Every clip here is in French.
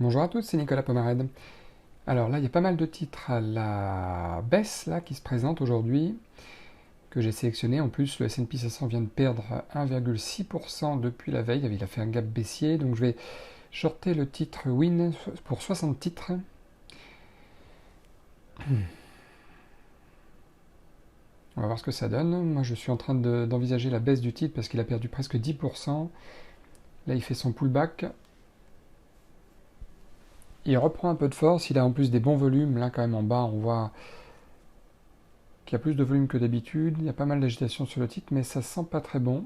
Bonjour à tous, c'est Nicolas Pomarède. Alors là, il y a pas mal de titres à la baisse là, qui se présentent aujourd'hui, que j'ai sélectionné. En plus, le S&P 500 vient de perdre 1,6% depuis la veille. Il a fait un gap baissier, donc je vais shorter le titre Win pour 60 titres. On va voir ce que ça donne. Moi, je suis en train d'envisager la baisse du titre parce qu'il a perdu presque 10%. Là, il fait son pullback. Il reprend un peu de force. Il a en plus des bons volumes. Là, quand même, en bas, on voit qu'il y a plus de volume que d'habitude. Il y a pas mal d'agitation sur le titre, mais ça sent pas très bon.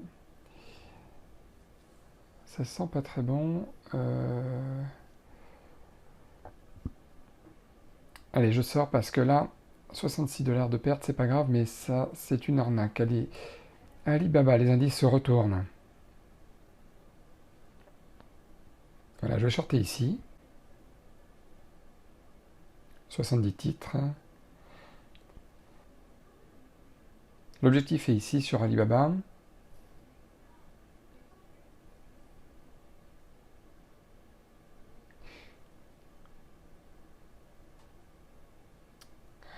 Ça sent pas très bon. Allez, je sors parce que là, 66 $ de perte, c'est pas grave, mais ça, c'est une arnaque. Allez, Alibaba, les indices se retournent. Voilà, je vais shorter ici. 70 titres. L'objectif est ici sur Alibaba.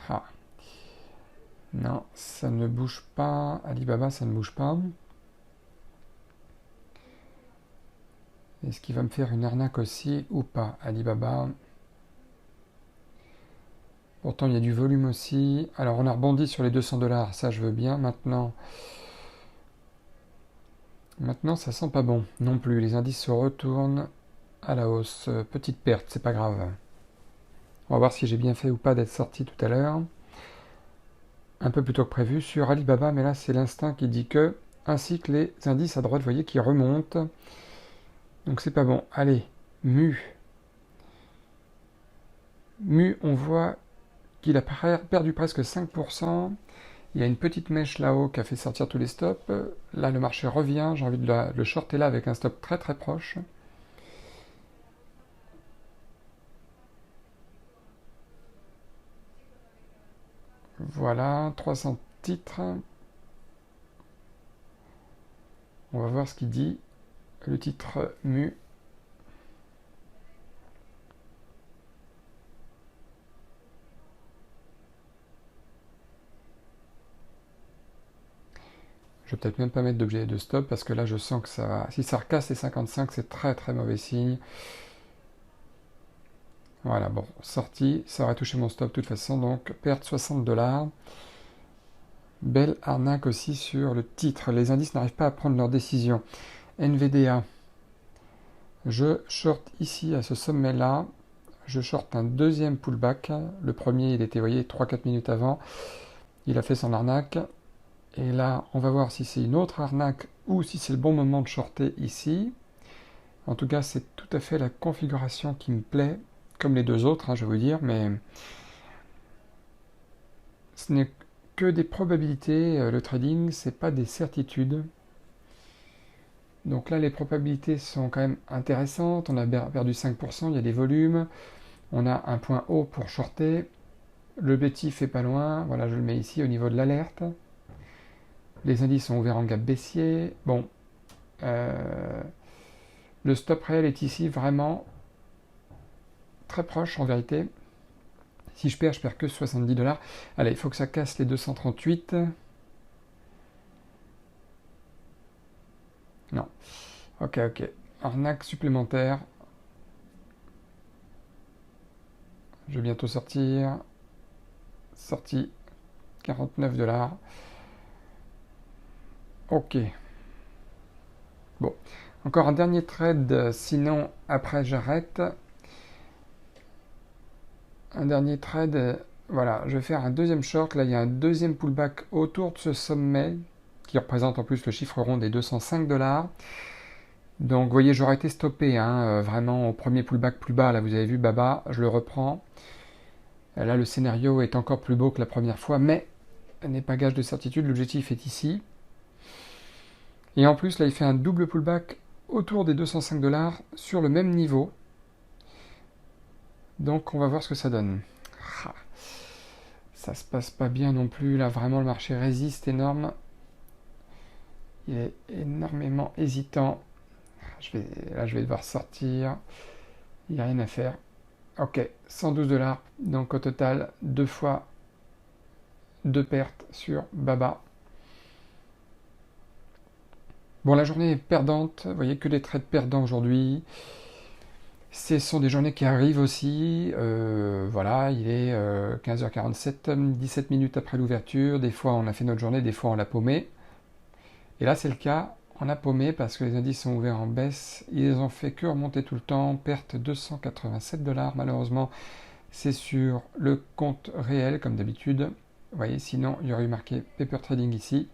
Ah. Non, ça ne bouge pas. Alibaba, ça ne bouge pas. Est-ce qu'il va me faire une arnaque aussi ou pas, Alibaba? Pourtant, il y a du volume aussi. Alors, on a rebondi sur les 200 $. Ça, je veux bien. Maintenant, ça sent pas bon non plus. Les indices se retournent à la hausse. Petite perte, c'est pas grave. On va voir si j'ai bien fait ou pas d'être sorti tout à l'heure. Un peu plus tôt que prévu sur Alibaba, mais là, c'est l'instinct qui dit que, ainsi que les indices à droite, vous voyez, qui remontent. Donc, c'est pas bon. Allez, Mu. Mu, on voit qu'il a perdu presque 5%. Il y a une petite mèche là-haut qui a fait sortir tous les stops. Là, le marché revient. J'ai envie de le shorter là avec un stop très très proche. Voilà, 300 titres. On va voir ce qu'il dit. Le titre Mu. Je vais peut-être même pas mettre d'objet de stop parce que là je sens que ça va. Si ça recasse les 55, c'est très très mauvais signe. Voilà, bon, sorti, ça aurait touché mon stop de toute façon, donc perte 60 $. Belle arnaque aussi sur le titre. Les indices n'arrivent pas à prendre leur décision. NVDA. Je short ici à ce sommet-là. Je short un deuxième pullback. Le premier, il était, vous voyez, 3-4 minutes avant. Il a fait son arnaque. Et là, on va voir si c'est une autre arnaque ou si c'est le bon moment de shorter ici. En tout cas, c'est tout à fait la configuration qui me plaît, comme les deux autres, je vais vous dire, mais ce n'est que des probabilités. Le trading, c'est pas des certitudes. Donc là, les probabilités sont quand même intéressantes. On a perdu 5%, il y a des volumes. On a un point haut pour shorter. L'objectif est pas loin. Voilà, je le mets ici au niveau de l'alerte. Les indices sont ouverts en gap baissier. Bon, le stop réel est ici vraiment très proche en vérité. Si je perds que 70 $. Allez, il faut que ça casse les 238. Non. Ok. Arnaque supplémentaire. Je vais bientôt sortir. Sortie. 49 $. Ok. Bon. Encore un dernier trade, sinon après j'arrête. Un dernier trade. Voilà, je vais faire un deuxième short. Là, il y a un deuxième pullback autour de ce sommet qui représente en plus le chiffre rond des 205 $. Donc, vous voyez, j'aurais été stoppé vraiment au premier pullback plus bas. Là, vous avez vu, Baba, je le reprends. Là, le scénario est encore plus beau que la première fois, mais n'est pas gage de certitude. L'objectif est ici. Et en plus, là, il fait un double pullback autour des 205 $ sur le même niveau. Donc, on va voir ce que ça donne. Ça se passe pas bien non plus. Là, vraiment, le marché résiste énorme. Il est énormément hésitant. Là, je vais devoir sortir. Il n'y a rien à faire. Ok, 112 $. Donc au total, 2 fois 2 pertes sur Baba. Bon, la journée est perdante. Vous voyez que des trades perdants aujourd'hui. Ce sont des journées qui arrivent aussi. Voilà, il est 15h47, 17 minutes après l'ouverture. Des fois, on a fait notre journée, des fois, on l'a paumé. Et là, c'est le cas. On a paumé parce que les indices sont ouverts en baisse. Ils ont fait que remonter tout le temps. Perte 287 $. Malheureusement, c'est sur le compte réel, comme d'habitude. Vous voyez, sinon, il y aurait eu marqué Paper Trading ici.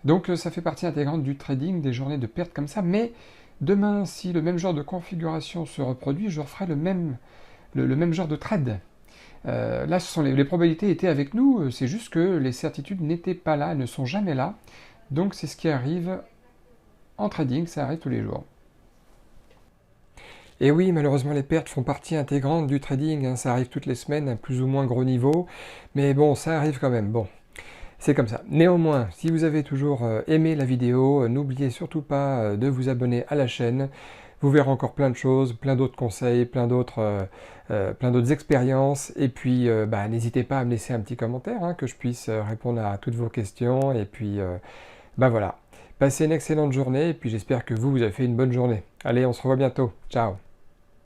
Donc, ça fait partie intégrante du trading, des journées de perte comme ça. Mais demain, si le même genre de configuration se reproduit, je referai le même genre de trade. Là, les probabilités étaient avec nous. C'est juste que les certitudes n'étaient pas là, elles ne sont jamais là. Donc, c'est ce qui arrive en trading, ça arrive tous les jours. Et oui, malheureusement, les pertes font partie intégrante du trading, hein. Ça arrive toutes les semaines à plus ou moins gros niveau. Mais bon, ça arrive quand même. Bon, c'est comme ça. Néanmoins, si vous avez toujours aimé la vidéo, n'oubliez surtout pas de vous abonner à la chaîne. Vous verrez encore plein de choses, plein d'autres conseils, plein d'autres expériences. Et puis, n'hésitez pas à me laisser un petit commentaire, hein, que je puisse répondre à toutes vos questions. Et puis, voilà. Passez une excellente journée et puis j'espère que vous avez fait une bonne journée. Allez, on se revoit bientôt. Ciao!